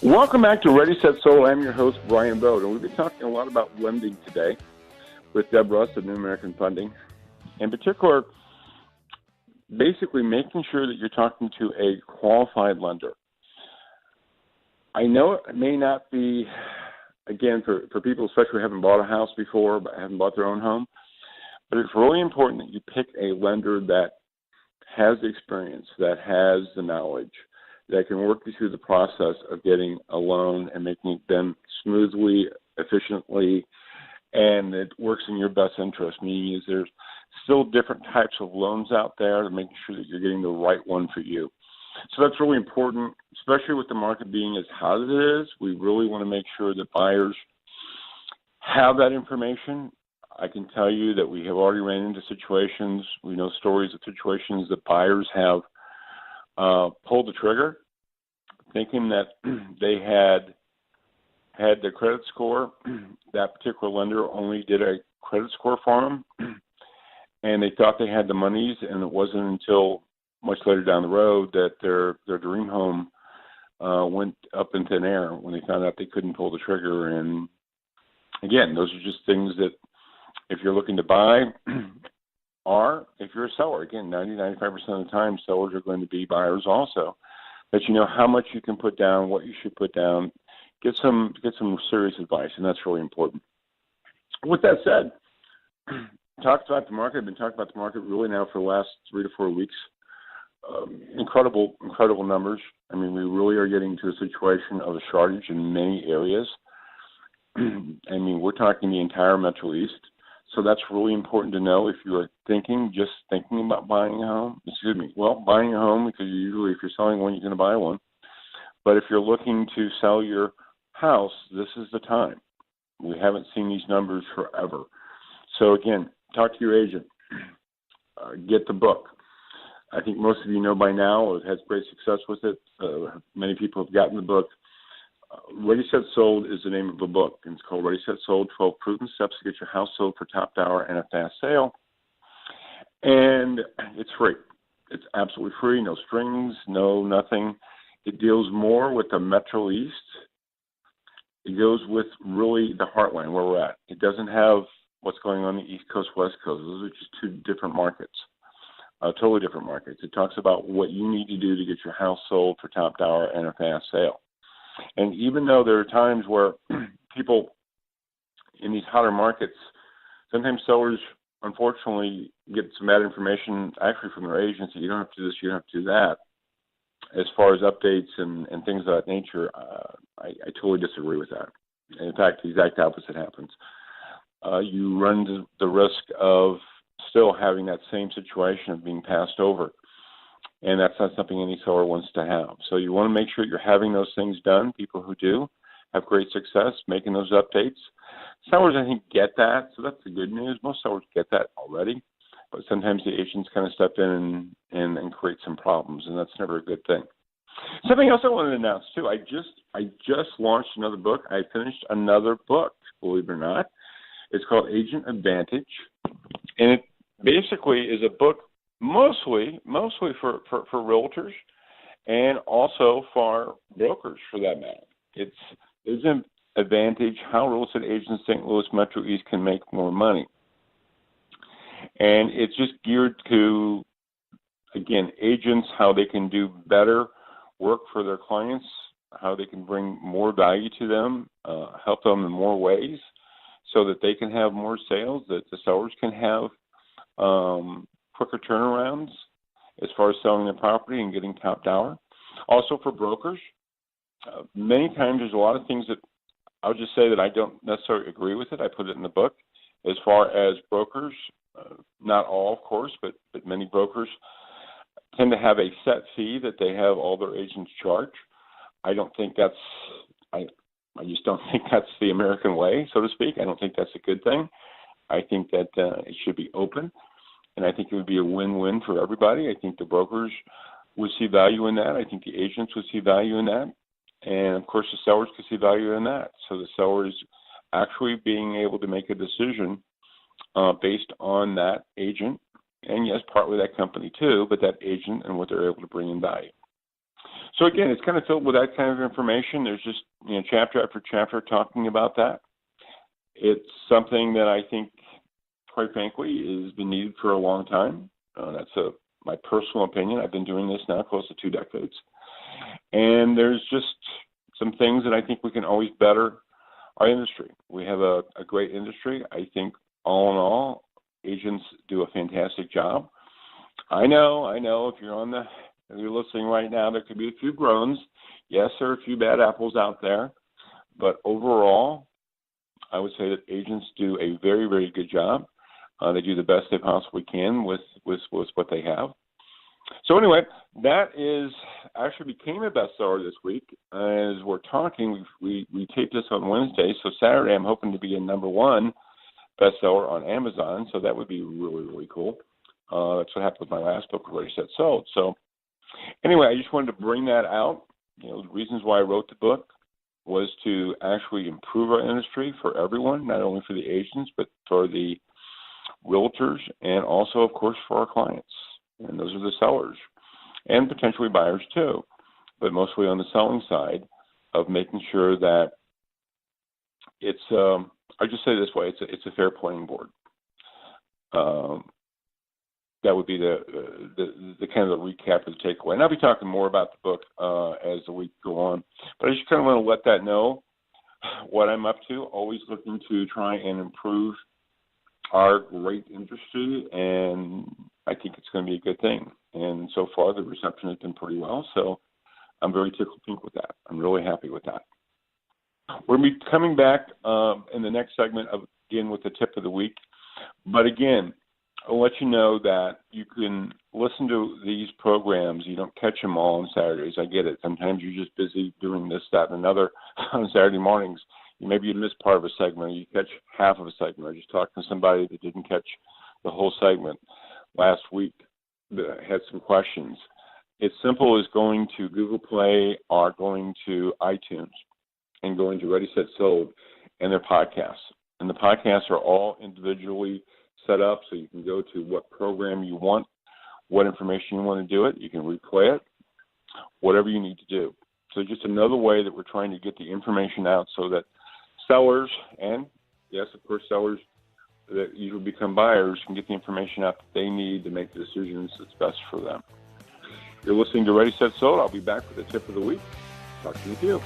Welcome back to Ready, Set, Sold. I'm your host, Bryan Vogt, and we've been talking a lot about lending today with Deb Russ of New American Funding. In particular, basically making sure that you're talking to a qualified lender. I know it may not be, again, for people especially who haven't bought a house before, but haven't bought their own home, but it's really important that you pick a lender that has the experience, that has the knowledge, that can work you through the process of getting a loan and making it done smoothly, efficiently, and it works in your best interest, meaning is there's still different types of loans out there to make sure that you're getting the right one for you. So that's really important, especially with the market being as hot as it is. We really want to make sure that buyers have that information. I can tell you that we have already ran into situations, we know stories of situations that buyers have pulled the trigger, thinking that they had their credit score. That particular lender only did a credit score for them, and they thought they had the monies, and it wasn't until much later down the road that their dream home went up in thin air when they found out they couldn't pull the trigger. And again, those are just things that if you're looking to buy, or if you're a seller, again, 90-95% of the time, sellers are going to be buyers also. That you know how much you can put down, what you should put down, get some serious advice, and that's really important. With that said, talked about the market. I've been talking about the market really now for the last 3 to 4 weeks. Incredible numbers. I mean, we really are getting to a situation of a shortage in many areas. I mean, we're talking the entire Metro East. So that's really important to know if you are just thinking about buying a home. Buying a home, because usually if you're selling one, you're going to buy one. But if you're looking to sell your house, this is the time. We haven't seen these numbers forever. So again, talk to your agent. Get the book. I think most of you know by now, it has great success with it. Many people have gotten the book. Ready, Set, Sold is the name of the book. And it's called Ready, Set, Sold, 12 Proven Steps to Get Your House Sold for Top Dollar and a Fast Sale. And it's free. It's absolutely free, no strings, no nothing. It deals more with the Metro East. It goes with really the heartland where we're at. It doesn't have what's going on the East Coast, West Coast. Those are just two different markets, totally different markets. It talks about what you need to do to get your house sold for top dollar and a fast sale. And even though there are times where people in these hotter markets, sometimes sellers, unfortunately, get some bad information actually from their agency. You don't have to do this, you don't have to do that. As far as updates and things of that nature, I totally disagree with that. In fact, the exact opposite happens. You run the risk of still having that same situation of being passed over. And that's not something any seller wants to have. So you want to make sure you're having those things done. People who do have great success making those updates. Sellers, I think, get that. So that's the good news. Most sellers get that already. But sometimes the agents kind of step in and create some problems, and that's never a good thing. Something else I wanted to announce, too. I just launched another book. I finished another book, believe it or not. It's called Agent Advantage. And it basically is a book mostly for realtors and also for brokers, for that matter. It's an advantage how real estate agents in St. Louis Metro East can make more money. And it's just geared to, again, agents, how they can do better work for their clients, how they can bring more value to them, help them in more ways so that they can have more sales, that the sellers can have quicker turnarounds as far as selling their property and getting top dollar. Also for brokers, many times there's a lot of things that I'll just say that I don't necessarily agree with it. I put it in the book. As far as brokers, not all, of course, but many brokers tend to have a set fee that they have all their agents charge. I don't think that's, I just don't think that's the American way, so to speak. I don't think that's a good thing. I think that it should be open, and I think it would be a win-win for everybody. I think the brokers would see value in that. I think the agents would see value in that. And, of course, the sellers could see value in that. So the sellers actually being able to make a decision based on that agent, and, yes, partly that company too, but that agent and what they're able to bring in value. So again, it's kind of filled with that kind of information. There's just, chapter after chapter talking about that. It's something that I think, quite frankly, has been needed for a long time. That's my personal opinion. I've been doing this now close to 2 decades. And there's just some things that I think we can always better our industry. We have a great industry. I think all in all, agents do a fantastic job. I know, if you're listening right now, there could be a few groans. Yes, there are a few bad apples out there. But overall, I would say that agents do a very, very good job. They do the best they possibly can with what they have. So anyway, that actually became a bestseller this week. As we're talking, we taped this on Wednesday, so Saturday I'm hoping to be a #1 bestseller on Amazon, so that would be really, really cool. That's what happened with my last book, Ready, Set, Sold. So anyway, I just wanted to bring that out. The reasons why I wrote the book was to actually improve our industry for everyone, not only for the agents, but for the realtors and also, of course, for our clients. And those are the sellers and potentially buyers too, but mostly on the selling side of making sure that it's, I just say it this way, it's a fair playing board. That would be the kind of the recap of the takeaway. And I'll be talking more about the book as the week go on. But I just kind of want to let that know what I'm up to, always looking to try and improve our great industry, and I think it's going to be a good thing. And so far, the reception has been pretty well, so I'm very tickled pink with that. I'm really happy with that. We're going to be coming back in the next segment, again, with the tip of the week. But again, I'll let you know that you can listen to these programs. You don't catch them all on Saturdays. I get it. Sometimes you're just busy doing this, that, and another on Saturday mornings. Maybe you miss part of a segment, or you catch half of a segment, or just talk to somebody that didn't catch the whole segment last week that had some questions. It's simple as going to Google Play or going to iTunes and going to Ready, Set, Sold and their podcasts. And the podcasts are all individually set up so you can go to what program you want, what information you want to do it. You can replay it, whatever you need to do. So just another way that we're trying to get the information out so that sellers, and yes, of course, sellers that usually become buyers can get the information out that they need to make the decisions that's best for them. You're listening to Ready, Set, Sold. I'll be back with the tip of the week. Talk to you.